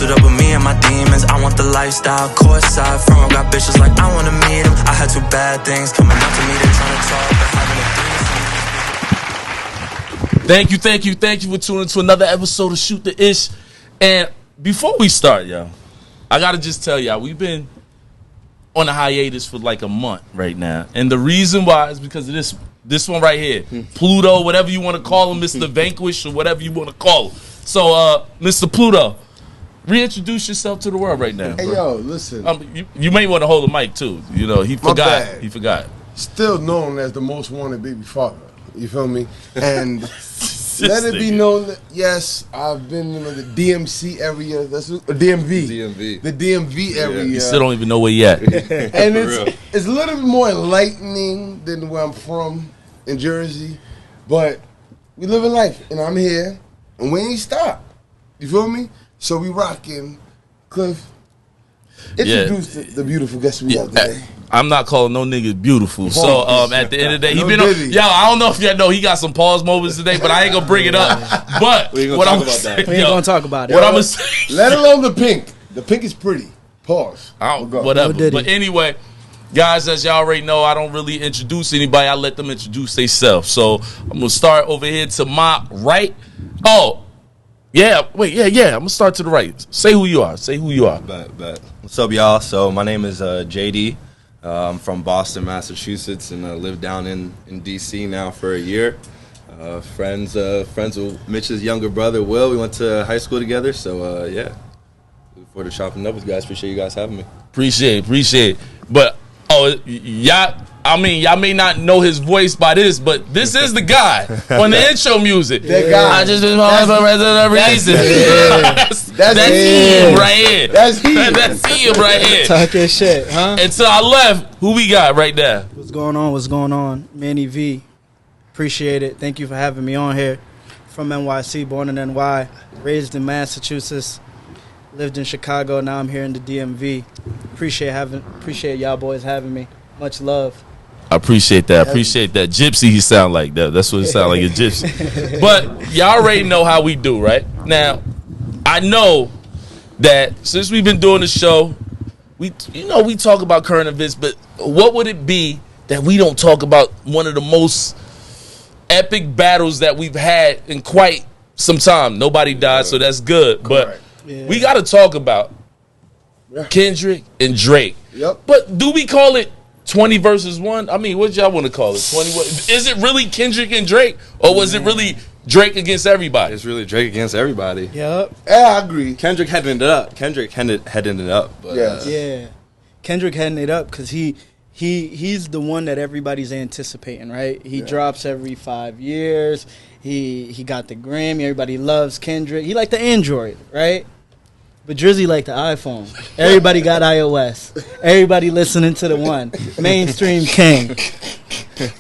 suit up with me and my demons. I want the lifestyle, courtside, front row got bitches like I wanna meet them. I had two bad things coming up to me, they trying to talk, but having a Thank you for tuning to another episode of Shoot the Ish. And before we start, y'all, I gotta just tell y'all, we've been on a hiatus for like a month right now. And the reason why is because of this one right here. Pluto, whatever you want to call him, Mr. Vanquish, or whatever you want to call him. So, Mr. Pluto, reintroduce yourself to the world right now. Hey, yo, listen. You may want to hold the mic, too. You know, he forgot. bad. He forgot. Still known as the most wanted baby father. You feel me? And let it be known that, yes, I've been in the DMC area. That's DMV. The DMV area. You still don't even know where you at. And it's a little bit more enlightening than where I'm from in Jersey. But we live in life, and I'm here, and we ain't stop. You feel me? So we rocking. Cliff, introduce the beautiful guest we got today. I'm not calling no nigga beautiful. So at the end of the day, he been on. Yo, I don't know if y'all know he got some pause moments today, but I ain't gonna bring it up. But what I'm saying, we ain't gonna talk about it. What I'm gonna say, let alone the pink. The pink is pretty. Pause. Whatever. But anyway, guys, as y'all already know, I don't really introduce anybody. I let them introduce themselves. So I'm gonna start over here to my right. Oh. Yeah, wait, yeah. I'm gonna start to the right. Say who you are. Bet. What's up, y'all? So my name is JD. I'm from Boston, Massachusetts, and I live down in D.C. now for a year. Friends with Mitch's younger brother, Will. We went to high school together, so yeah. Looking forward to chopping up with you guys. Appreciate you guys having me. Appreciate it. But y'all may not know his voice by this, but this is the guy on the intro music. That guy. I just been on for regular reason. That's him right here. That's him right here. Talk your shit, huh? And to our left, who we got right now? What's going on? Manny V. Appreciate it. Thank you for having me on here. From NYC, born in NY, raised in Massachusetts, lived in Chicago. Now I'm here in the DMV. Appreciate y'all boys having me. Much love. I appreciate that. Gypsy, he sound like that. That's what it sound like, a gypsy. But y'all already know how we do, right? Now, I know that since we've been doing the show, we talk about current events, but what would it be that we don't talk about one of the most epic battles that we've had in quite some time? Nobody died, so that's good. But we got to talk about Kendrick and Drake. Yep. But do we call it 20 versus 1? I mean, what y'all want to call it? 20? Is it really Kendrick and Drake, or was it really Drake against everybody? It's really Drake against everybody. Yep. Yeah, I agree. Kendrick heading it up. But, yeah. Kendrick heading it up because he's the one that everybody's anticipating, right? He drops every 5 years. He got the Grammy. Everybody loves Kendrick. He like the Android, right? But Drizzy like the iPhone. Everybody got iOS. Everybody listening to the one. Mainstream king.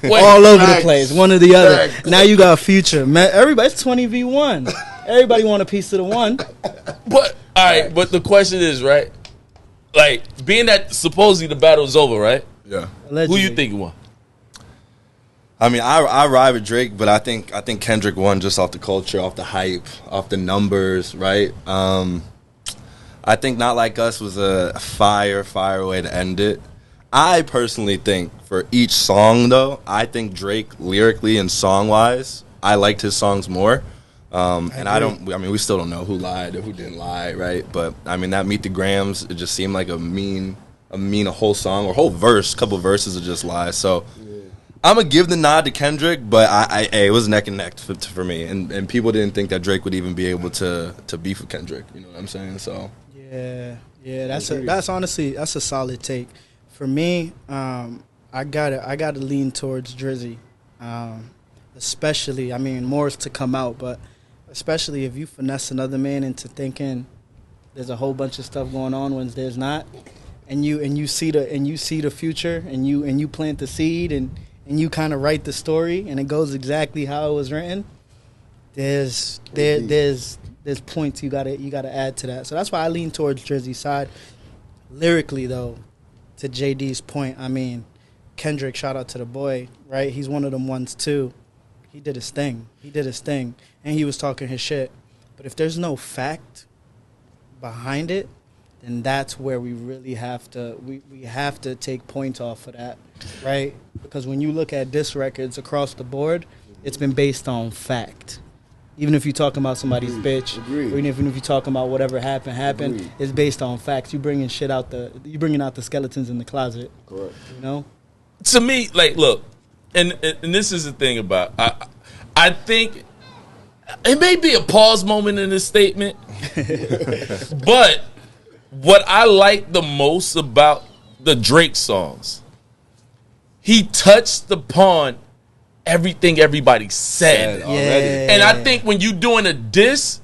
All over the place. One or the other. Now you got Future. Man, everybody's 20v1. Everybody want a piece of the one. But, all right, but the question is, right? Like, being that supposedly the battle is over, right? Yeah. Allegedly. Who you think won? I mean, I ride with Drake, but I think Kendrick won just off the culture, off the hype, off the numbers, right? I think Not Like Us was a fire way to end it. I personally think for each song, though, I think Drake lyrically and song-wise, I liked his songs more. We still don't know who lied or who didn't lie, right? But, I mean, that Meet the Grams, it just seemed like a whole song or whole verse, couple verses of just lies. So I'm going to give the nod to Kendrick, but it was neck and neck for me. And people didn't think that Drake would even be able to beef with Kendrick. You know what I'm saying? So yeah. That's honestly a solid take. For me, I gotta lean towards Drizzy, especially. I mean, more is to come out, but especially if you finesse another man into thinking there's a whole bunch of stuff going on when there's not, and you see the future, and you plant the seed, and you kind of write the story, and it goes exactly how it was written. There's points you gotta add to that. So that's why I lean towards Drizzy's side. Lyrically, though, to JD's point, I mean, Kendrick, shout out to the boy, right? He's one of them ones too. He did his thing, and he was talking his shit. But if there's no fact behind it, then that's where we really have to we have to take points off of that, right? Because when you look at diss records across the board, it's been based on fact. Even if you're talking about somebody's bitch, or even if you're talking about whatever happened, it's based on facts. You bringing out the skeletons in the closet. Correct. You know. To me, like, look, and this is the thing about I think it may be a pause moment in this statement, but what I like the most about the Drake songs, he touched upon everything everybody said. Yeah. And I think when you doing a diss,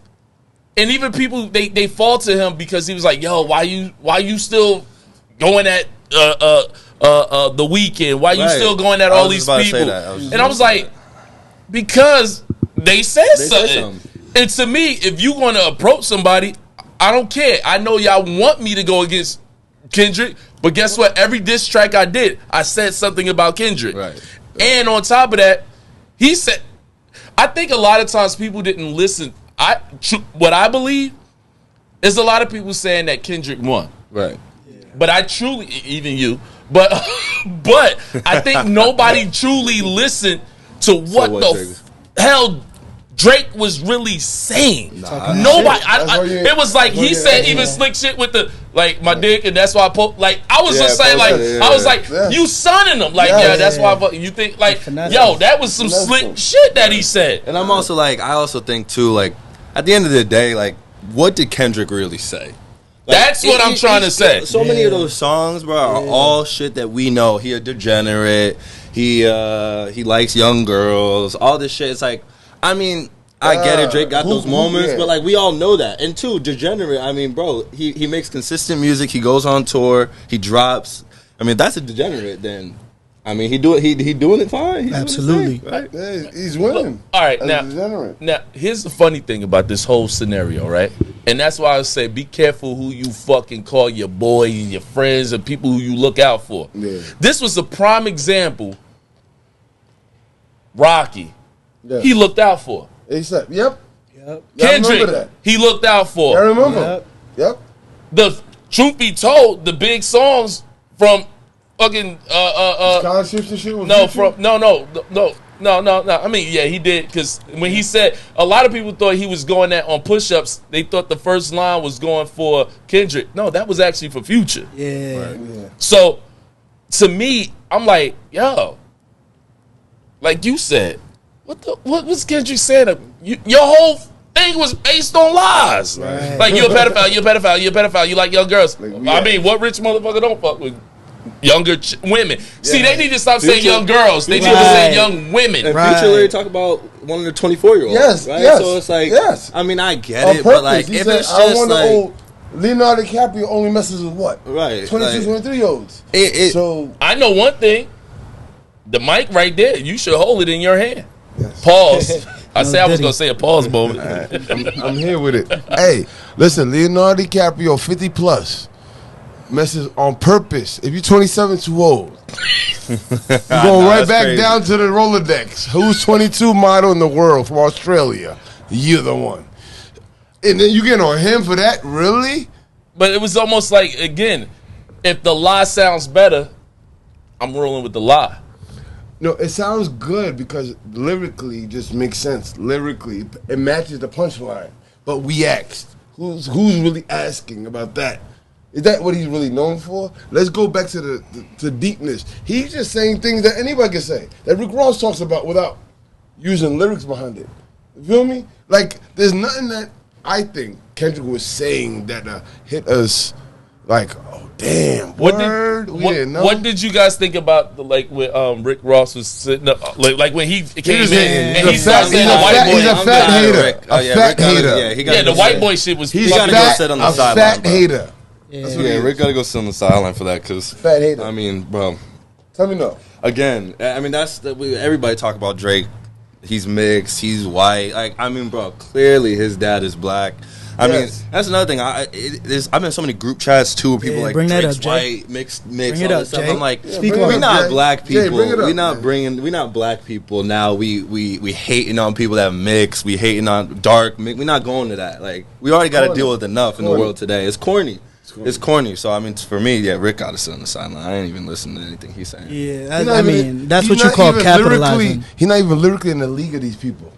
and even people they fall to him because he was like, "Yo, why you still going at the Weeknd? Why you still going at all these people?" And I was like, because they said something. And to me, if you want to approach somebody, I don't care. I know y'all want me to go against Kendrick, but guess what? Every diss track I did, I said something about Kendrick. Right. And on top of that, he said, I think a lot of times people didn't listen. What I believe is a lot of people saying that Kendrick won. Right. But I truly, even you, but I think nobody truly listened to what the hell Drake was really saying. Nobody. It was like he said even slick shit with the like my dick, and that's why I like I was just saying like I was like you sonning him like that's why you think like yo that was some slick shit that he said. And I'm also like I also think too like at the end of the day like what did Kendrick really say? Like, that's what I'm trying to say. So many of those songs, bro, are all shit that we know. He a degenerate. He likes young girls. All this shit. It's like, I mean, I get it. Drake got those moments, but like we all know that. And two, degenerate. I mean, bro, he makes consistent music. He goes on tour. He drops. I mean, that's a degenerate. Then, I mean, he doing it fine. He's Absolutely. doing his thing, right? Yeah, he's winning. All right, Degenerate. now here's the funny thing about this whole scenario, right? And that's why I say be careful who you fucking call your boys, your friends, and people who you look out for. Yeah. This was a prime example. Rocky, Yeah. he looked out for. He said, "Yep." Yep. Kendrick, he looked out for. I remember. Yep. The truth be told, the big songs from fucking Scholarships and shit was no, Future? from no. I mean, yeah, he did because when he said a lot of people thought he was going that on push-ups. They thought the first line was going for Kendrick. No, that was actually for Future. Yeah. Yeah. So to me, I'm like, yo, like you said, what was Kendrick saying? Your whole thing was based on lies. Right. Like you're a pedophile. You like young girls. Like, I mean, what rich motherfucker don't fuck with younger women? See, they need to stop saying young girls. They need to say young women. And Right. Future literally talk about one of the 24-year-olds. Yes, right? yes, So it's like, yes. I mean, I get On it, purpose. but like, He if said, it's I just want like, old Leonardo DiCaprio only messes with what? right, 22, like, 23-years. So I know one thing. The mic right there, you should hold it in your hand. Pause. I said I was going to say a pause moment. I'm here with it. Hey, listen, Leonardo DiCaprio, 50 plus, messes on purpose. If you're 27, too old. You're going right that's back crazy. down to the Rolodex. Who's 22 model in the world from Australia? You're the one. And then you get on him for that? Really? But it was almost like, again, if the lie sounds better, I'm rolling with the lie. No, it sounds good because lyrically it just makes sense. Lyrically, it matches the punchline. But we asked, who's really asking about that? Is that what he's really known for? Let's go back to the deepness. He's just saying things that anybody can say, that Rick Ross talks about without using lyrics behind it. You feel me? Like, there's nothing that I think Kendrick was saying that hit us like, oh, damn, word? We didn't know. What did you guys think about when Rick Ross was sitting up, like when he came He's in and a he started fat- saying he's the a white fat- boy? he's a I'm fat glad hater. Rick- A yeah, fat Rick gotta- hater. Yeah, he gotta Yeah, the go white sit. boy shit was. He's gotta a go fat, sit on the a sideline, fat bro. hater. Yeah. what he Yeah, is. Rick got to go sit on the sideline for that because, Fat hater. I mean, bro, Tell me no. again, I mean, everybody talk about Drake. He's mixed. He's white. Like, I mean, bro, clearly his dad is black. I mean, Yes. that's another thing. I'm in so many group chats too. Where people Yeah, like bring that Drake's up, Jay. white, mixed, Bring it all up, this stuff. Jay. I'm like, Speak bring it we're up, not Jay. black Jay, people. bring it up, We're not black people now. We hating on people that mix. We hating on dark. We're not going to that. Like, we already got to Corny. deal with enough in the Corny. world today. It's corny. It's corny. So I mean, for me, yeah, Rick got to sit on the sideline. I ain't even listen to anything he's saying. Yeah, He's not I even- mean, that's he's what you not call even capitalizing. lyrically- He's not even lyrically in the league of these people.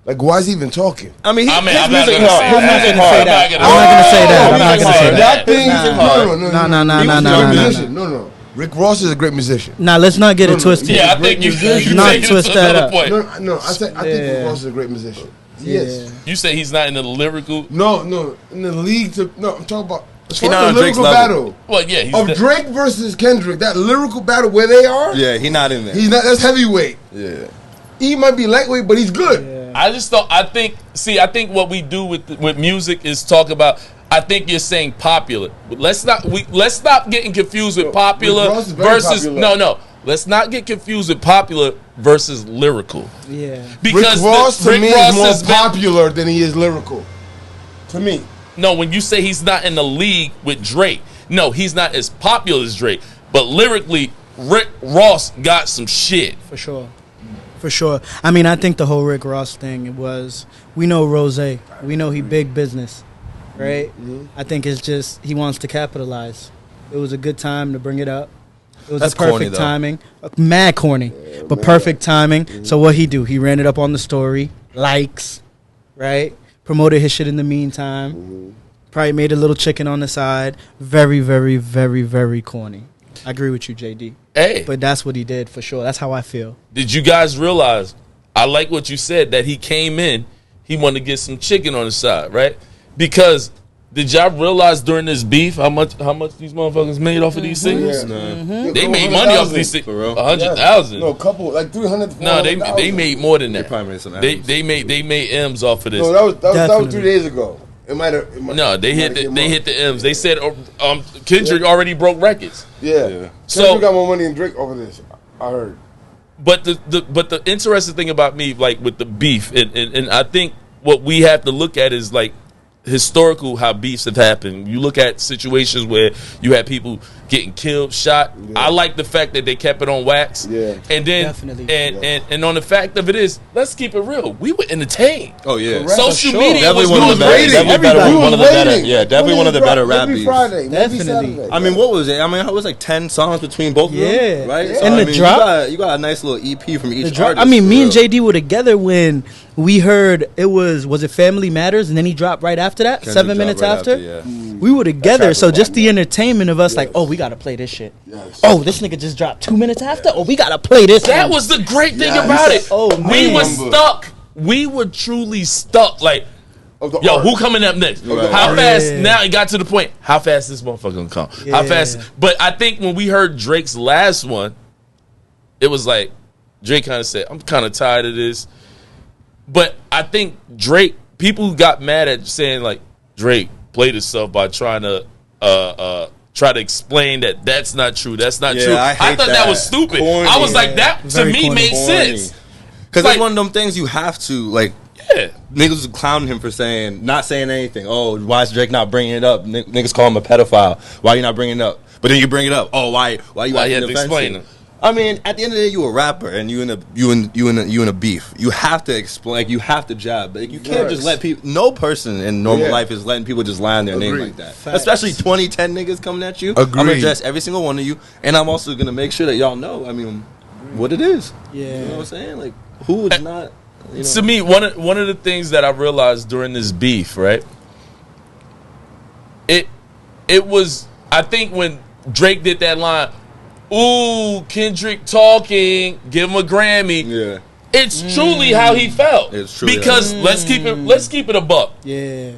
Like, why is he even talking? I mean, I'm his not music gonna hard. say His that. music I'm hard. not gonna I'm not gonna say that. I'm not music gonna say hard. that. That thing, Nah. He's a great musician. No. Rick Ross is a great musician. Now let's not get it No, twisted. Yeah, I Great think you musician. Not taking it twist to that another up. point. No. I think Rick Ross is a great musician. Yes. You say he's not in the lyrical. No. In the league, I'm talking about. As He far not as on the Drake's lyrical level. battle Well, yeah, he's of Drake versus Kendrick, that lyrical battle where they are, Yeah, he not in there. he's not. That's heavyweight. Yeah. He might be lightweight, but he's good. I just thought. I think what we do with music is talk about. I think you're saying popular. But let's stop getting confused with popular Rick Ross is very versus popular. no. Let's not get confused with popular versus lyrical. Yeah. Because Rick Ross to me is more has been- popular than he is lyrical. To me, No, when you say he's not in the league with Drake, no, he's not as popular as Drake. But lyrically, Rick Ross got some shit. For sure. I mean, I think the whole Rick Ross thing was, we know Rose, we know he big business, right? I think it's just he wants to capitalize. It was a good time to bring it up. It was That's a perfect corny, though. timing, mad corny, but perfect timing. So what he do? He ran it up on the story, likes, right? Promoted his shit in the meantime. Probably made a little chicken on the side. Very, very, very, very corny. I agree with you, JD. Hey, But that's what he did for sure. That's how I feel. did you guys realize? I like what you said that he came in, he wanted to get some chicken on the side, right? Because did y'all realize during this beef how much these motherfuckers made off of these singles? They made money off these things. For real? 100,000. No, a couple like 300. No, they made more than that. They probably made some They M's. made M's off of this. No, that was Definitely. 3 days ago. It might have. No, they hit the M's. They said Kendrick already broke records. Yeah. So- Kendrick got more money than Drake over this. I heard. But the interesting thing about me, like with the beef, and I think what we have to look at is like historical how beefs have happened. You look at situations where you had people getting killed, shot. Yeah. I like the fact that they kept it on wax. Yeah. And then Definitely. and on the fact of it is, let's keep it real. We were entertained. Oh yeah. Correct. Social sure. media Definitely was one of the doing better. waiting. Definitely better. Everybody One of the was better. waiting. Yeah, definitely one of the better rap Every beefs. Friday, maybe Definitely. Saturday. I mean, what was it? I mean, it was like 10 songs between both of them, Yeah. right? Yeah. So, And I the mean, drop- you got a nice little EP from each The artist. I mean, for me and real. JD were together when we heard it was it Family Matters, and then he dropped right after that, Kendrick 7 dropped minutes right after. yeah. We were together, track so was just fire, the entertainment of us, Yes. like, oh, we gotta play this shit. Yes. Oh, this nigga just dropped 2 minutes after. Oh, we gotta play this. That one. was the great thing Yeah, about he it. said- Oh, we man. were stuck. We were truly stuck. Like, Of the yo, art. who coming up next? Right. How fast? Yeah. Now it got to the point. How fast this motherfucker gonna come? How Yeah. fast? But I think when we heard Drake's last one, it was like Drake kind of said, "I'm kind of tired of this." But I think Drake, people got mad at saying like Drake played himself by trying to explain that that's not true. That's not Yeah, true. I hate thought that that. was stupid. Corny. I was like, that to Very me corny. made sense. Because Like- it's one of them things you have to, like, Yeah. niggas was clowning him for not saying anything. Oh, why is Drake not bringing it up? Niggas call him a pedophile. Why you not bringing it up? But then you bring it up. Oh, why you Why acting you had to defensive? explain it? I mean, at the end of the day, you a rapper and you in a beef. You have to explain. Like, you have to jab. Like, you can't just let people. No person in normal Yeah. life is letting people just lie on their name Agreed. like that. Facts. Especially 2010 niggas coming at you. I'm gonna Agreed. address every single one of you, and I'm also gonna make sure that y'all know. I mean, what it is. Yeah. You know what I'm saying? Like, who would not? You know? To me, one of the things that I realized during this beef, right? It was, I think when Drake did that line, "Ooh, Kendrick talking, give him a Grammy." Yeah. It's truly how he felt. It's truly because let's keep it a buck. Yeah.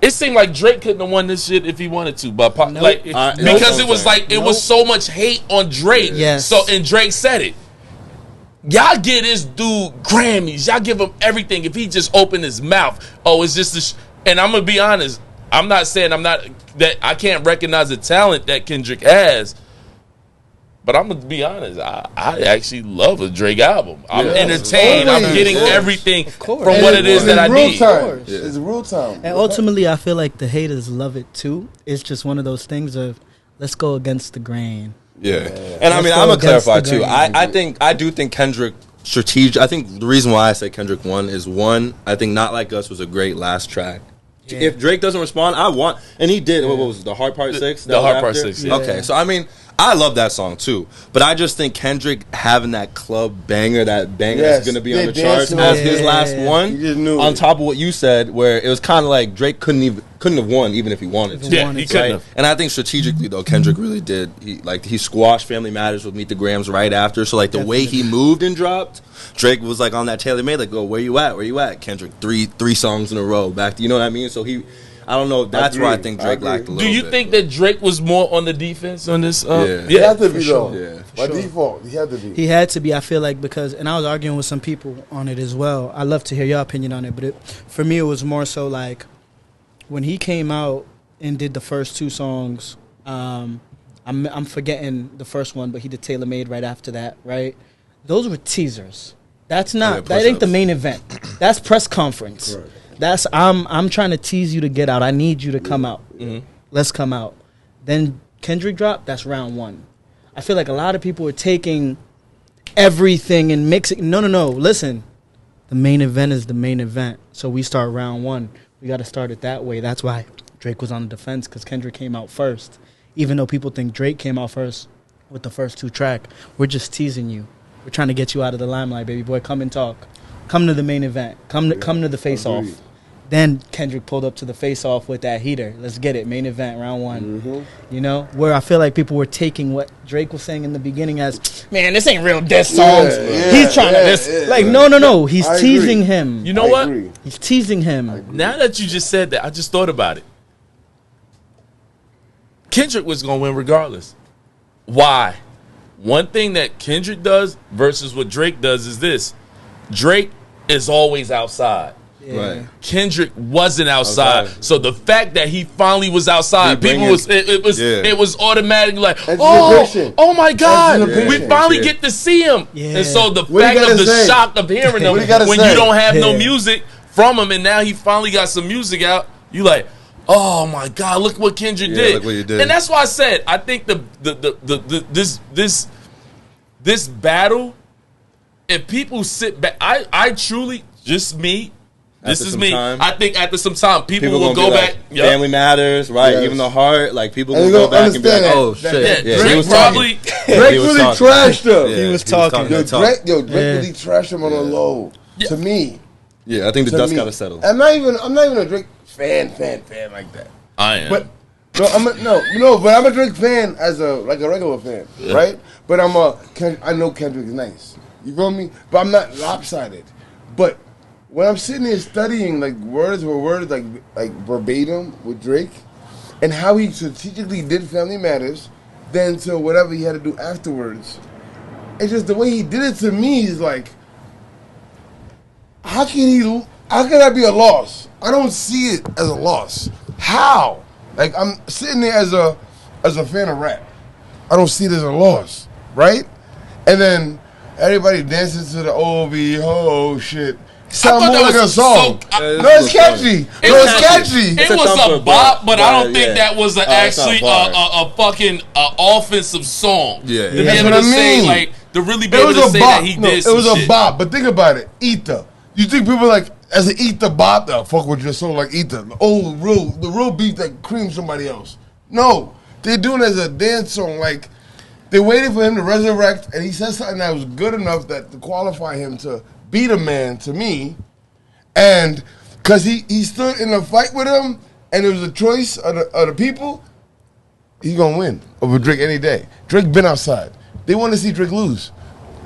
It seemed like Drake couldn't have won this shit if he wanted to, but Nope. like Nope. because it was like it was so much hate on Drake. Yes. So and Drake said it. Y'all give this dude Grammys. Y'all give him everything. If he just opened his mouth, oh, it's just and I'm gonna be honest. I'm not saying that I can't recognize the talent that Kendrick has, But I'm gonna be honest. I actually love a Drake album. I'm Yes, entertained. always, I'm getting of course. everything from course. what it is that I need. Time. It's real time. And ultimately, I feel like the haters love it too. It's just one of those things of let's go against the grain. Yeah. And I mean, I'm gonna clarify too. I do think Kendrick strategic. I think the reason why I say Kendrick won is one. I think Not Like Us was a great last track. Yeah. If Drake doesn't respond, and he did. What was it, the Hard Part 6? The Hard Part 6. Yeah. Okay, so I mean, I love that song too, but I just think Kendrick having that club banger, that's going to be on the charts as his last one, on top of what you said, where it was kind of like Drake couldn't have won even if he wanted to. Yeah, he couldn't have. And I think strategically though, Kendrick really did. He squashed Family Matters with Meet the Grams right after. So like the way he moved and dropped, Drake was like on that Taylor Made, like, "Oh, where you at? Kendrick, three songs in a row back to, you know what I mean?" So I don't know. That's why I think Drake lacked a little bit. Do you think that Drake was more on the defense on this? He had to be sure. though. Yeah. By default, he had to be. He had to be. I feel like because, and I was arguing with some people on it as well. I'd love to hear your opinion on it, but for me, it was more so like when he came out and did the first two songs. I'm forgetting the first one, but he did Tailor Made right after that. Right, those were teasers. That's not. That ain't the main event. That's press conference. Right. That's I'm trying to tease you to get out. I need you to come out. Mm-hmm. Let's come out. Then Kendrick dropped. That's round one. I feel like a lot of people are taking everything and mixing. No. Listen, the main event is the main event. So we start round one. We got to start it that way. That's why Drake was on the defense, because Kendrick came out first. Even though people think Drake came out first with the first two tracks, we're just teasing you. We're trying to get you out of the limelight, baby boy. Come and talk. Come to the main event. Come to the face-off. Then Kendrick pulled up to the face-off with that heater. Let's get it. Main event, round one. Mm-hmm. You know? Where I feel like people were taking what Drake was saying in the beginning as, man, this ain't real diss songs. He's trying to like, no. He's teasing him. You know what? He's teasing him. Now that you just said that, I just thought about it. Kendrick was going to win regardless. Why? One thing that Kendrick does versus what Drake does is this. Drake is always outside. Yeah. Right. Kendrick wasn't outside. So the fact that he finally was outside, people it was automatically like, oh my God, we finally get to see him. Yeah. And so the fact of the shock of hearing him when you don't have no music from him, and now he finally got some music out, you like, oh my God, look what Kendrick did. Look what you did. And that's why I said I think this battle, if people sit back, I truly, just me. This is me. I think after some time, people will go back. Like, Family Matters, right? Yes. Even the heart, like people will go back and be like, "Oh shit!" Yeah, Drake probably. Drake really trashed him. Yeah, he was talking. Drake really trashed him on a low. Yeah. To me. Yeah, I think the dust got to settle. I'm not even a Drake fan like that. I am. But but I'm a Drake fan as a regular fan, right? But I know Kendrick is nice. You feel me? But I'm not lopsided. But when I'm sitting here studying like words for words, like verbatim with Drake, and how he strategically did Family Matters, then to whatever he had to do afterwards, it's just the way he did it to me is like, how can that be a loss? I don't see it as a loss. How? Like, I'm sitting there as a fan of rap. I don't see it as a loss, right? And then everybody dances to the oh shit. Sound more like a song. It's catchy. It's catchy. It was a bop, but I don't think that was actually a fucking offensive song. Yeah, to be able to say, like, to really be able to say that he did some shit. It was a bop, but think about it. Ether. You think people like, as an Ether bop, fuck with your song like Ether. The real beat that creams somebody else. No, they're doing it as a dance song. Like, they waited for him to resurrect, and he said something that was good enough to qualify him to be the man to me. And because he stood in a fight with him, and it was a choice of the people, he's going to win over Drake any day. Drake been outside. They want to see Drake lose.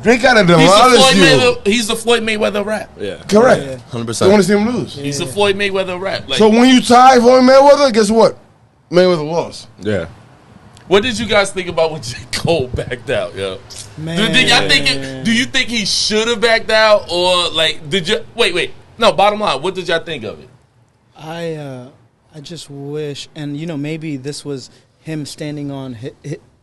Drake got to demolish you. He's the Floyd Mayweather rap. Yeah. Correct. 100%. They want to see him lose. He's the Floyd Mayweather rap. Like, so when you tie Floyd Mayweather, guess what? Mayweather lost. Yeah. What did you guys think about when J. Cole backed out, yo? Man. Do you think he should have backed out, or like did you wait? No, bottom line, what did y'all think of it? I just wish, and maybe this was him standing on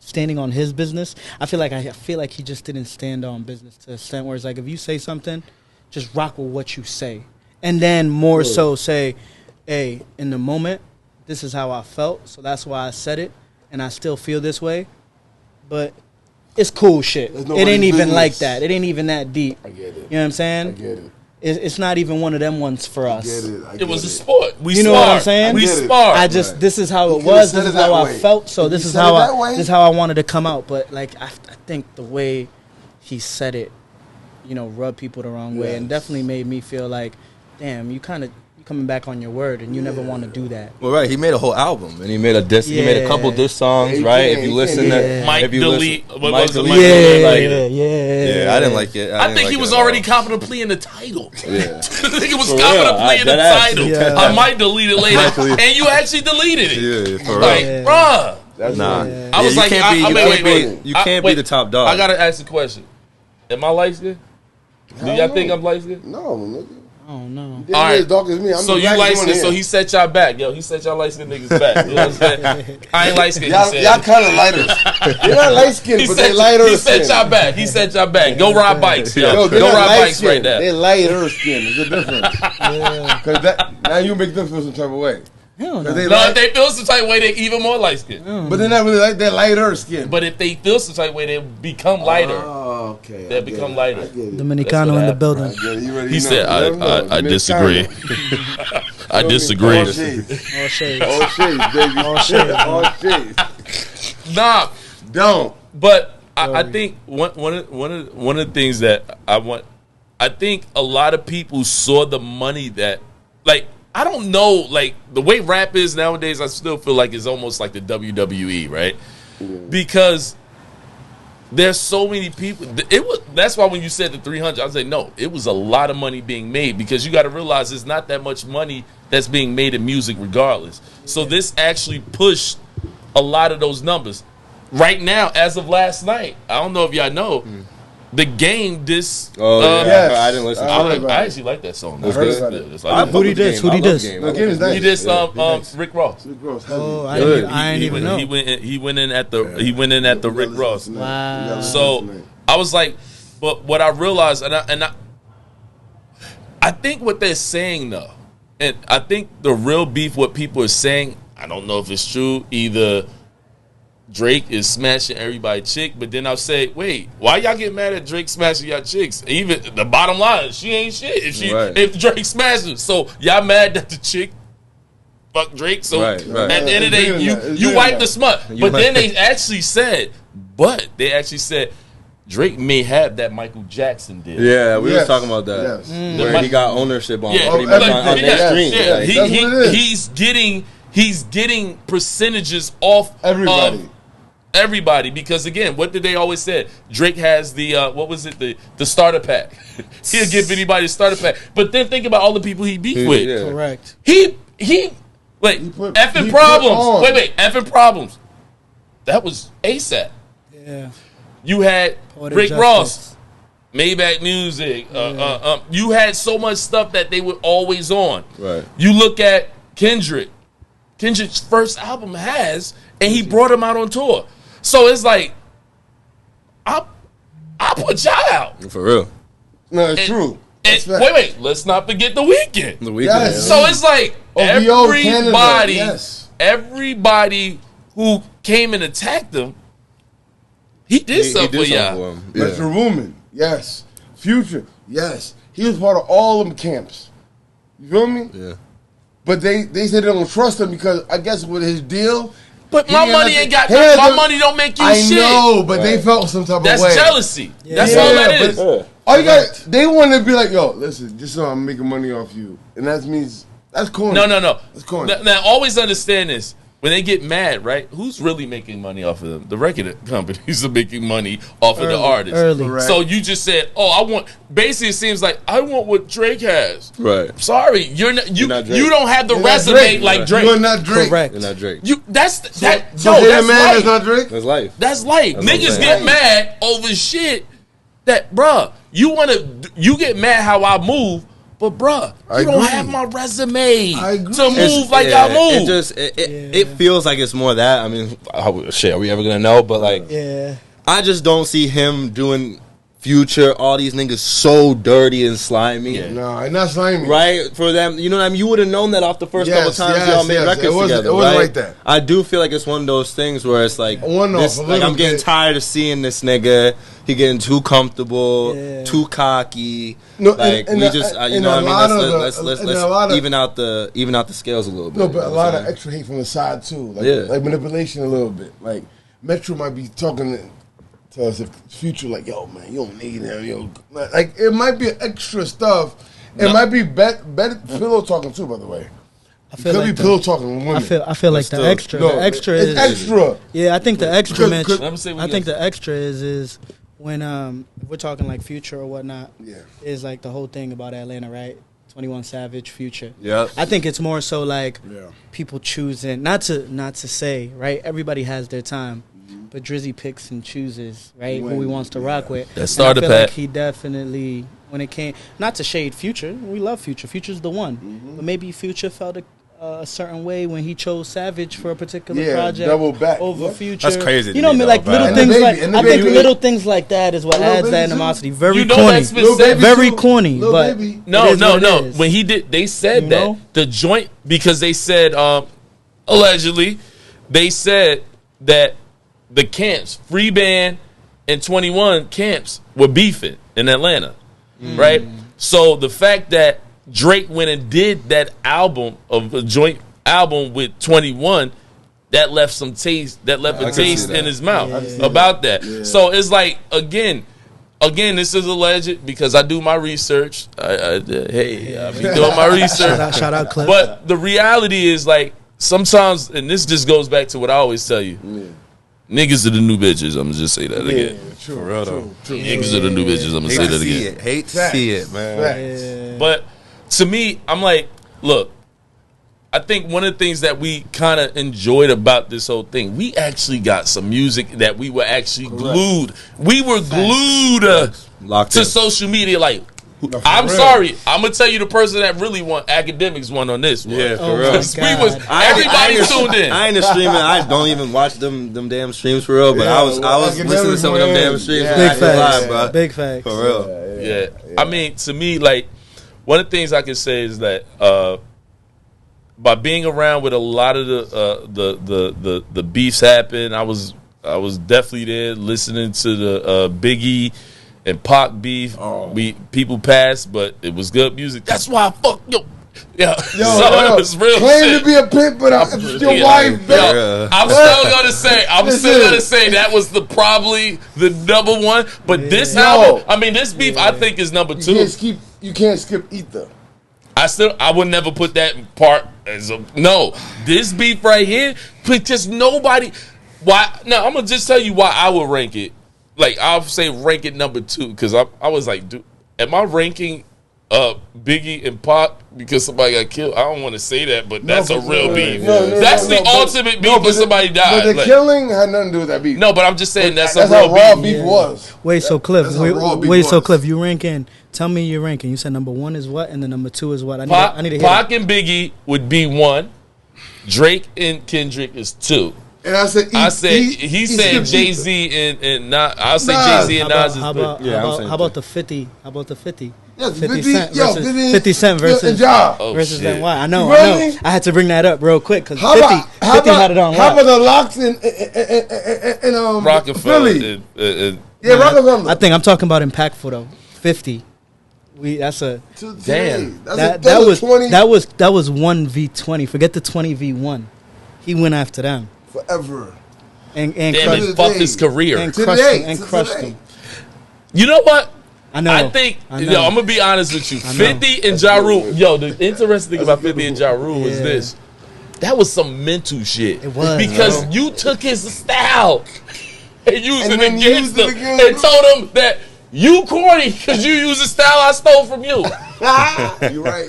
standing on his business. I feel like he just didn't stand on business to the extent where it's like if you say something, just rock with what you say, and then more so say, hey, in the moment, this is how I felt, so that's why I said it, and I still feel this way, but it's cool shit. It ain't even like that. It ain't even that deep. I get it. You know what I'm saying? I get it. It's not even one of them ones for us. It was a sport. We you know what I'm saying? We sparred. I just this is how it was. This is how I felt. So this is how I wanted to come out. But like I think the way he said it, you know, rubbed people the wrong way, and definitely made me feel like, damn, you coming back on your word, and you never want to do that. Well, right, he made a whole album, and he made a diss. He made a couple diss songs, right? If you listen to Mike Delete, Mike Delete, I didn't like it. I think he was already contemplating the title. Yeah, I think he was contemplating the title. Yeah. I might delete it later, and you actually deleted it. Yeah, for like, real. bruh. Nah, I was like, you can't be the top dog. I gotta ask a question. Am I light skinned? Do y'all think I'm light skinned? No, nigga. Oh no! All right, as dark as me. So you light skinned, so he set y'all back, yo. He set y'all light skinned niggas back. You know what I'm saying? I ain't light skinned. Y'all kind of lighter. You're not light skinned, but they lighter. He set y'all back. He set y'all back. Go ride bikes, yo. Go ride bikes right now. They lighter skin. There's a difference. Because now you make them feel some type of way. No, if they feel some type of way, they even more light skinned. But they're not really like they're lighter skin. But if they feel some type of way, they become lighter. Oh, okay. They become lighter. Dominicano in the building. He said, "I disagree. I disagree." All shades. All shades. All shades, baby. All shades. Nah, Don't. But I think one of the things that I think a lot of people saw the money that, like, I don't know, like, the way rap is nowadays, I still feel like it's almost like the WWE, right? Because there's so many people. That's why when you said the 300, I was like, no, it was a lot of money being made, because you got to realize there's not that much money that's being made in music regardless. So this actually pushed a lot of those numbers. Right now, as of last night, I don't know if y'all know, The Game yes. I didn't listen to it. I actually like that song. I heard about it. Who he diss? No, Game is nice. He did Rick Ross. Oh, I didn't even know. He went in at the Rick Ross. Wow. So I was like, but what I realized, and I think what they're saying though, and I think the real beef, what people are saying, I don't know if it's true. Either Drake is smashing everybody's chick, but then I'll say, wait, why y'all get mad at Drake smashing y'all chicks? Even the bottom line, she ain't shit if Drake smashes. So y'all mad that the chick fuck Drake? So at the end of the day, you wipe the smut. But then they actually said Drake may have that Michael Jackson did. Yeah, we was talking about that. Yes. Where he got ownership on pretty much on their stream. Yeah. He's getting percentages off everybody, because again, what did they always say? Drake has the the starter pack. He'll give anybody a starter pack. But then think about all the people he beat with. Yeah. Correct. Effing Problems. Wait, effing Problems. That was ASAP. Yeah. You had Poetic Rick Justice. Ross, Maybach Music. You had so much stuff that they were always on. Right. You look at Kendrick. Kendrick's first album and he brought him out on tour. So it's like, I put y'all out. For real. No, it's true. And wait, let's not forget The Weeknd. The Weeknd. Yes. So it's like OVO Canada, everybody who came and attacked him, he did something for y'all. Metro Boomin, yes. Future, yes. He was part of all them camps. You feel me? Yeah. But they said they don't trust him because I guess with his deal. But my money ain't got my money don't make you shit. I know, but they felt some type of way. That's jealousy. That's all that is. All you got, they want to be like, yo, listen, just so I'm making money off you, and that means that's corny. No. That's corny. Now, always understand this. When they get mad, right? Who's really making money off of them? The record companies are making money off of the artists. Correct. So you just said, basically it seems like I want what Drake has. Right. Sorry, you're not Drake. You don't have the You're resume like Drake. You're not Drake. Correct. You're not Drake. That's life. That's not Drake? That's life. That's life. That's what I'm Niggas saying. get mad over shit that, bruh, you get mad how I move, But bruh, I you don't agree. have my resume I agree. to move It's- like I move. It feels like it's more that. I mean, shit, are we ever gonna know? But like, Yeah. I just don't see him doing Future, all these niggas so dirty and slimy. Yeah. No, and that's slimy. Right? For them, you know what I mean? You would have known that off the first couple Yes, times yes, y'all made yes. records It wasn't- together. it wasn't right? like that. I do feel like it's one of those things where it's like, One-off, this, a like little I'm getting bit. tired of seeing this nigga. He getting too comfortable, Yeah. too cocky. No, like and we the- just, you and know a what I lot mean? of the- Let's and a let's lot of- even out the scales a little bit. No, you but know a what lot I'm of saying? extra hate from the side too. Like, Yeah. like manipulation a little bit. Like Metro might be talking to us if Future like, yo man, you don't need him. Yo, like it might be extra stuff. It might be better pillow talking too. By the way, I it feel could like be the- pillow talking with women. I feel like still- the extra. No, the extra it's is extra. Yeah, I think the extra, Cause- Mitch. cause- Let me say what I you think guys- the extra is when if we're talking like Future or whatnot. Yeah. Is like the whole thing about Atlanta, right? 21 Savage, Future. Yep. I think it's more so like Yeah. people choosing not to say right. Everybody has their time, but Drizzy picks and chooses right who he wants to rock with. That And starter I feel pack. like he definitely when it came not to shade Future. We love Future. Future's the one, but maybe Future felt a certain way when he chose Savage for a particular Yeah, project double back. over Yeah. Future. That's crazy to You know, me, me though, like bro. little And the things baby- like and the I think baby- little things like that is what Lil adds Baby that too. animosity. Very You know corny. that's been Lil said. Baby Very too. corny, Lil but Baby. No, it is no, what it no. is. When he did, they said You that know? the joint because they said allegedly they said that the camps, Free Band and 21 camps were beefing in Atlanta, right? So the fact that Drake went and did that album of a joint album with 21. That left some taste. That left a can see taste that. in his mouth I can see about that. Yeah. So it's like again, this is alleged because I do my research. I be doing my research. Shout out Cliff. But the reality is like sometimes, and this just goes back to what I always tell you. Niggas are the new bitches. I'm gonna just say that Yeah, again. true, For real, though. true. Niggas are the new bitches. I'm gonna say that again. Hate to Facts. see it, man. Facts. But to me, I'm like, look, I think one of the things that we kind of enjoyed about this whole thing, we actually got some music that we were actually glued. We were glued Locked to in. social media. Like, No, for I'm real. sorry, I'm gonna tell you the person that really won academics won on this one. Yeah, for Oh real. my Because we was God. everybody tuned in. I ain't a streaming. I don't even watch them damn streams for real. But Yeah, I was well, listening to some of them damn streams. Yeah. and Big acting live, facts. bro. Big facts. For real. Yeah. I mean, to me, like one of the things I can say is that by being around with a lot of the beefs happen, I was definitely there listening to the Biggie and Pac beef. People passed, but it was good music. That's why I fuck yo. Yeah, so it was real claim shit. to be a pimp, but it's your Yeah. wife, Yo, baby. I'm still gonna say that was probably the number one. But this album, I mean, this beef, I think is number two. You can't skip either. I would never put that part as a no. This beef right here, because nobody. Why? Now I'm gonna just tell you why I would rank it. Like I'll say rank it number two because I was like, dude, am I ranking Biggie and Pac because somebody got killed? I don't want to say that, but that's a real beef. That's the ultimate beef when somebody died. But the Like, killing had nothing to do with that beef. no, but I'm just saying that's a how real raw beef. beef was. Wait, so Cliff, That's how raw beef wait, so was. Cliff, you ranking? Tell me your ranking. You said number one is what, and then number two is what? I need to hear. Pac and Biggie would be one. Drake and Kendrick is two. And I said, He's saying Jay Z and not. I'll say Nas. Jay Z and How Nas is about, three. how about, saying how about the 50? How about the 50? Yes, 50 Cent yo, versus 50 Cent versus Ja. Oh, versus shit. then why? I know, You I know. really? I had to bring that up real quick because 50 How about had it on How lock. about the locks in Rockefeller. Philly? And Yeah, Rockefeller. I think I'm talking about impactful though. 50. That's a Damn. that was 1v20. Forget the 20v1. He went after them forever. and damn, crushed, it fucked his career. and To crushed today, him and to crushed today. him. You know what? I know. I think, I know. yo, I'm gonna be honest with you. I know. 50 and Ja Rule. Yo, the interesting thing about 50 and Ja Rule is Yeah. this. That was some mental shit. It was, because bro. you took his style and used And it then against used it him against and him. told him that you corny because you use the style I stole from you. You're right.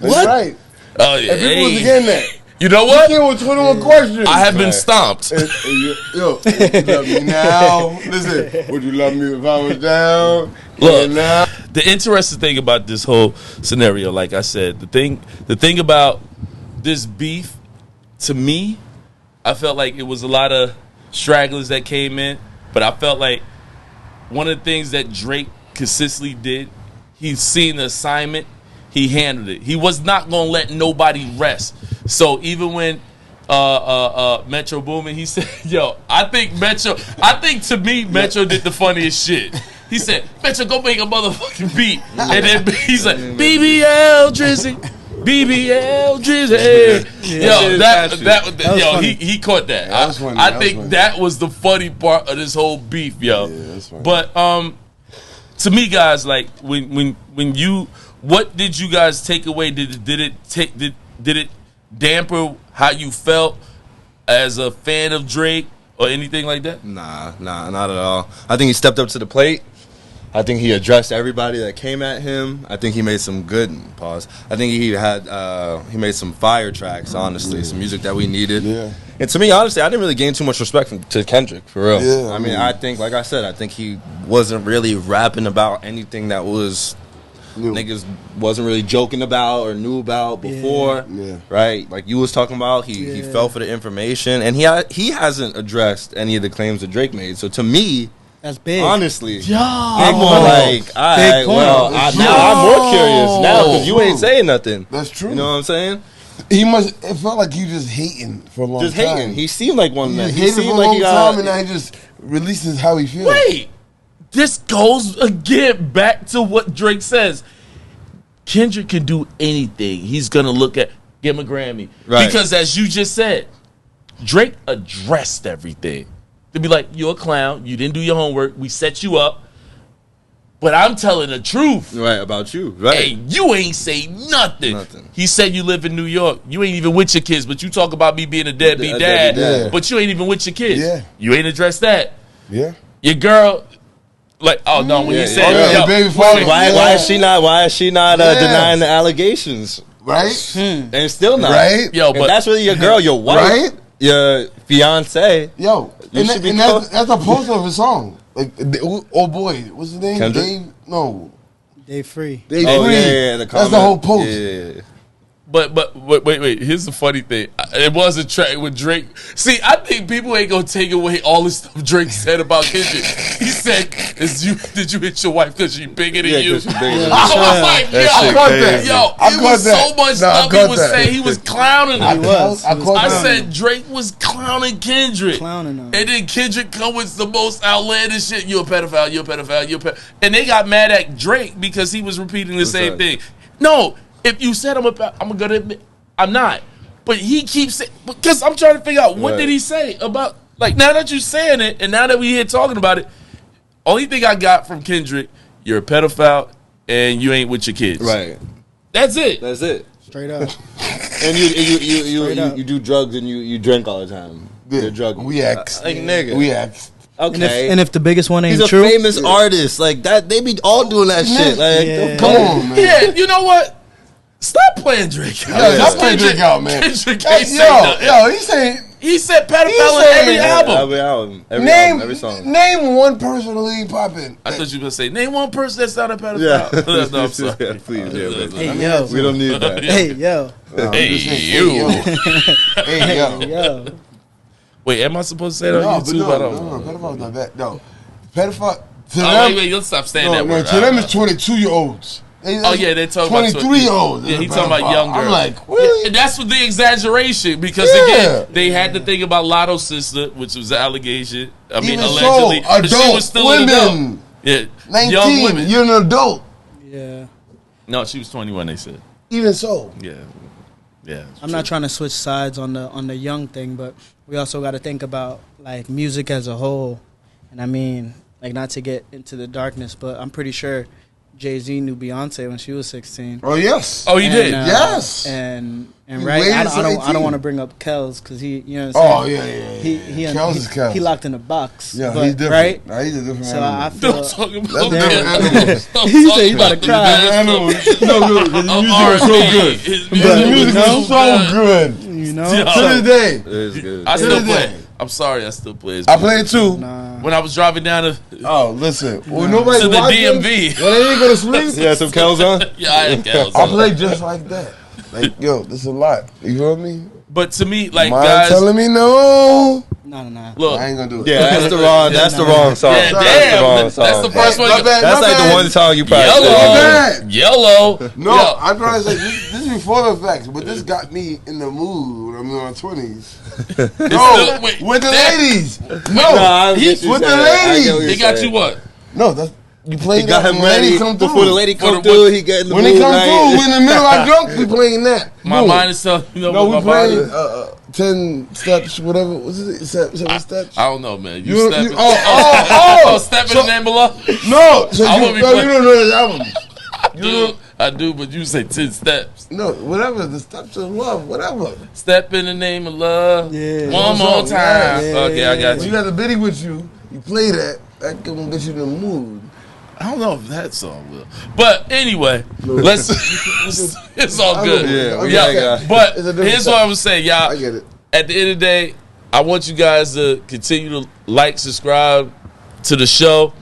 What? You're right. Oh yeah. And people was Hey. again that. You know You what? came with 21 questions. I have been stomped. Yo, would you love me now? Listen, would you love me if I was down? Look. Yeah, now. the interesting thing about this whole scenario, like I said, the thing about this beef, to me, I felt like it was a lot of stragglers that came in, but I felt like one of the things that Drake consistently did, he's seen the assignment, he handled it. He was not gonna let nobody rest. So even when Metro Boomin, he said, "Yo, I think to me Metro did the funniest shit." He said, "Metro, go make a motherfucking beat," and then he's like, "BBL Drizzy, BBL Drizzy." Yo, he caught that. I think that was the funny part of this whole beef, yo. Yeah, that's funny. But to me, guys, like when you, what did you guys take away? Did it damper how you felt as a fan of Drake or anything like that? Nah, not at all. I think he stepped up to the plate. I think he addressed everybody that came at him. I think he made some good pause. I think he made some fire tracks, honestly, some music that we needed. Yeah. And to me, honestly, I didn't really gain too much respect to Kendrick, for real. Yeah, I mean, I think, like I said, I think he wasn't really rapping about anything that was niggas wasn't really joking about or knew about before, right? Like you was talking about, he fell for the information, and he hasn't addressed any of the claims that Drake made. So to me, that's big. honestly, Yo. I'm more like, all right, well, now I'm more curious now because you ain't saying nothing. That's true. You know what I'm saying? It felt like you just hating for a long Just time. hating. He seemed like one that. He He hated for seemed a like long he got. time, and now he just releases how he feels. Wait, this goes again back to what Drake says. Kendrick can do anything. He's gonna give him a Grammy, Right. because as you just said, Drake addressed everything. To be like, you're a clown. You didn't do your homework. We set you up, but I'm telling the truth. Right, about you. Right. Hey, you ain't say nothing. Nothing. He said you live in New York. You ain't even with your kids, but you talk about me being a deadbeat A dad, deadbeat dad. but you ain't even with your kids. Yeah. You ain't addressed that. Yeah. Your girl, like, oh no, when Yeah, he said, yeah. yo, Baby wait, father. Why is she not Yeah. denying the allegations? Right? And still not. Right? yo, And but that's really your girl, your wife, Right? your fiance. Yo, You and, should be that's a poster of his song. Like, oh boy, what's his name? Kendrick? Dave? No, They free. Dave Oh, Free. yeah, the That's comment. the whole post. Yeah. But wait. Here's the funny thing. It was a track with Drake. See, I think people ain't gonna take away all the stuff Drake said about Kendrick. He said, "Did you hit your wife because she bigger than Yeah, you?" 'cause she bigger than I you. was like, That yo, shit caught crazy. that. yo, I it was caught that. so much Nah, I stuff he caught was that. saying. He was clowning him. I caught I that. said Drake was clowning Kendrick. Clowning him. And then Kendrick come with the most outlandish shit. You're a pedophile, you're a pedophile, you're a pedophile. And they got mad at Drake because he was repeating the same right. thing. No, if you said I'm gonna admit, I'm not. But he keeps saying, because I'm trying to figure out what Right. did he say about, like, now that you're saying it and now that we here talking about it, only thing I got from Kendrick, you're a pedophile and you ain't with your kids. Right. That's it. That's it. Straight up. And Straight up. you do drugs and you drink all the time. You're a drug. We asked. Like nigga. We asked. Okay. And if the biggest one ain't He's a true, famous artist. Like that, they be all doing that shit. Like, Yeah. Come on, man. Yeah, you know what? Stop playing Drake. Yo, stop playing Drake out, man. Kendrick Yo, ain't say nothing. yo, he's saying. He said pedophile He in said every that. album. Every song. Name one person who ain't popping. I thought you were going to say, name one person that's not a pedophile. Yeah. No, I'm sorry. Yeah, please, yeah, man. hey yo, We don't need that. hey yo, Hey, you. Hey, yo. yo. Wait, am I supposed to say that No, on but YouTube? no, I don't know. pedophile's not that. No, pedophile. To Oh, wait, let's stop saying that word. to them it's 22-year-olds. Oh, yeah, they're talking about 23-year-olds. Yeah, he's talking about young girls. I'm like, really? And that's what the exaggeration, because Yeah. again, they had to think about Lotto's sister, which was an allegation. I mean, Even allegedly. so, but she adult was still an adult. women. Yeah, 19. young women. You're an adult. Yeah. No, she was 21, they said. Even so. Yeah. I'm not trying to switch sides on the young thing, but we also got to think about like music as a whole. And I mean, like not to get into the darkness, but I'm pretty sure Jay-Z knew Beyonce when she was 16. Oh, yes. Oh, you did? Yes. And He right, waited I till don't 18. want to bring up Kells because he, you know what I'm saying? Oh, yeah. He Kells is Kells. he locked in a box. Yeah, but, he's different. right? Nah, he's a different So animal. I feel Don't talk about That's that. different animals. Don't He talk said he about to cry. that. No, good. The music is so R&B. good. His The music was is so good. you know. Yeah. To this day. It is good. I To still this play. day. I'm sorry, I still play his I music. play it too. When I was driving down to Oh, listen. Well, nobody the watching. DMV. When they ain't go to sleep. You had some Kells on? Yeah, I had Kells I on. play just like that. Like, yo, this is a lot. You feel me? But to me, like, Mind guys, telling me no. No. look. I ain't gonna do it. Yeah, that's the wrong. That's the wrong song. Yeah, That's damn. the wrong song. That's the first one. My bad, That's my like bad. the one song you probably. My Yellow. bad. Yellow. No, Yo. I'm trying to say this is before the facts, but this got me in the mood when I'm in my 20s. No, wait, with the that- ladies. No, No, I he, get you with the saying. I get ladies. what you're He got saying. you what? No, that's you play He that got him when the lady ready come through. before the lady come the- through. He get in the When mood they come right. through, we in the middle of drunk, we playing that. My Boom. mind is telling you know No, we what my body. playing 10 steps, whatever. What's it? Seven steps. I don't know, man. You- step you- in- oh, step in so- the name of love. No, so I you, wouldn't be no, playing- you don't know this album. You Dude, don't, I do, but you say 10 steps. no, whatever. The steps of love, whatever. Step in the name of love. Yeah. One more Yeah, time. yeah, Okay, I got When you you. got the biddy with you, you play that. That can get you in the mood. I don't know if that song will. But anyway, let's. It's all good. Yeah, we Yeah, got- but It's a different here's stuff. what I was saying, y'all. I get it. At the end of the day, I want you guys to continue to like, subscribe to the show.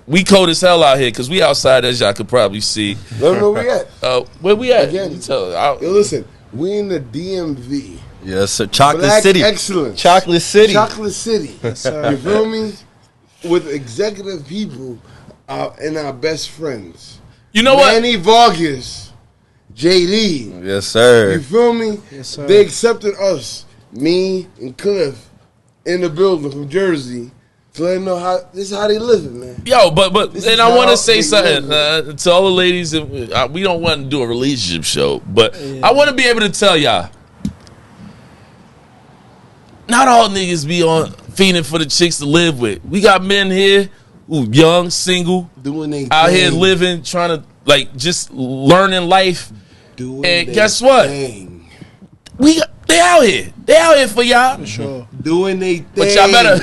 We cold as hell out here because we outside, as y'all could probably see. Let them know where we at. Where we at? Again. You tell- Yo, listen, we in the DMV. Yes, sir. Chocolate Black City. excellence. Chocolate City. Chocolate City. You feel me? With executive people and our best friends. You know what? Manny Vargas, JD. Yes, You sir. feel me? Yes, sir. They accepted us, me and Cliff, in the building from Jersey to let them know how this is how they living, man. Yo, but This and is I want how to say they something live. to all the ladies. We don't want to do a relationship show, but I want to be able to tell y'all. Not all niggas be on fiending for the chicks to live with. We got men here who young, single, Doing they out here thing. living, trying to like just learning life. Doing And they guess what? thing. They out here. They out here for y'all. For sure. Doing they thing. But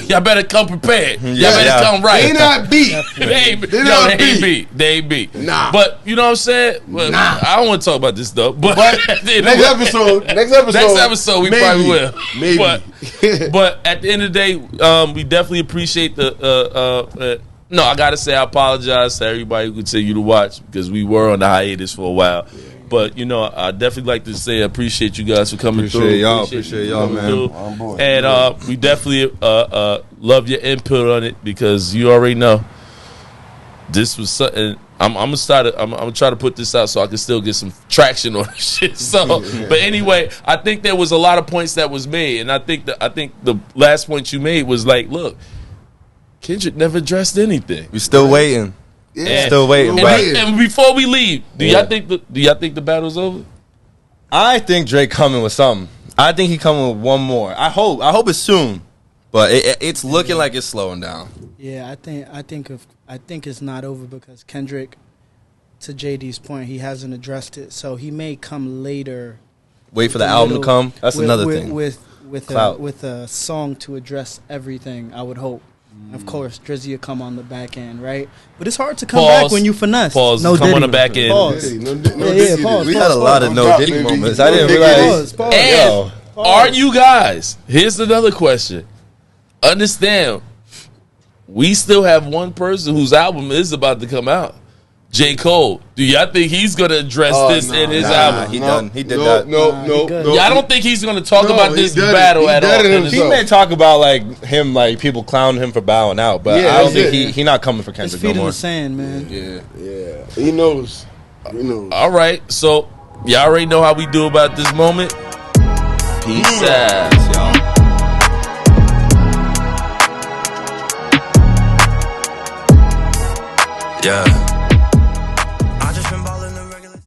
y'all better come prepared. Y'all Yeah, better yeah. come right. They not beat. They ain't They not beat. They ain't beat. Nah. But you know what I'm saying? Well, Nah. I don't want to talk about this stuff. But, But you know next what? episode, Next episode, we maybe, probably will. Maybe. But at the end of the day, we definitely appreciate the. No, I gotta say I apologize to everybody who continue to watch because we were on the hiatus for a while. But you know, I definitely like to say I appreciate you guys for coming through. Appreciate y'all, you man. coming through. On board. And we definitely love your input on it because you already know this was something. I'm gonna try to put this out so I can still get some traction on this shit. So, but anyway, I think there was a lot of points that was made, and I think the last point you made was like, look, Kendrick never addressed anything. We still waiting. Yeah. Still waiting, We're but- And before we leave, do Yeah. y'all think the battle's over? I think Drake coming with something. I think he coming with one more. I hope it's soon, but it's looking like it's slowing down. Yeah, I think it's not over because Kendrick, to JD's point, he hasn't addressed it, so he may come later. Wait for the with a album to little- come. That's with- another with, thing. With Clout. a song to address everything. I would hope. Of course, Drizzy will come on the back end, right? But it's hard to come back when you finesse. Pause. No Come on Diddy. the back end. Pause. No Yeah, Diddy. pause. We had a lot of No no doubt, Diddy baby. moments. No I didn't Diddy. realize. Pause. And are you guys? Here's another question. Understand, we still have one person whose album is about to come out. J. Cole. Do y'all think he's gonna address this in his album? He done. He did no, that. No, Nah, no, he good. no. Y'all don't think he's gonna talk No, about he this did it. battle He at did all? it in his himself. He may talk about like him, like people clowning him for bowing out, but Yeah, I don't that's think it. he not coming for His Kendrick feet no in more. the sand, man. Yeah. Yeah, he knows. He knows. All right, so y'all already know how we do about this moment. Peace out. Y'all. Yeah.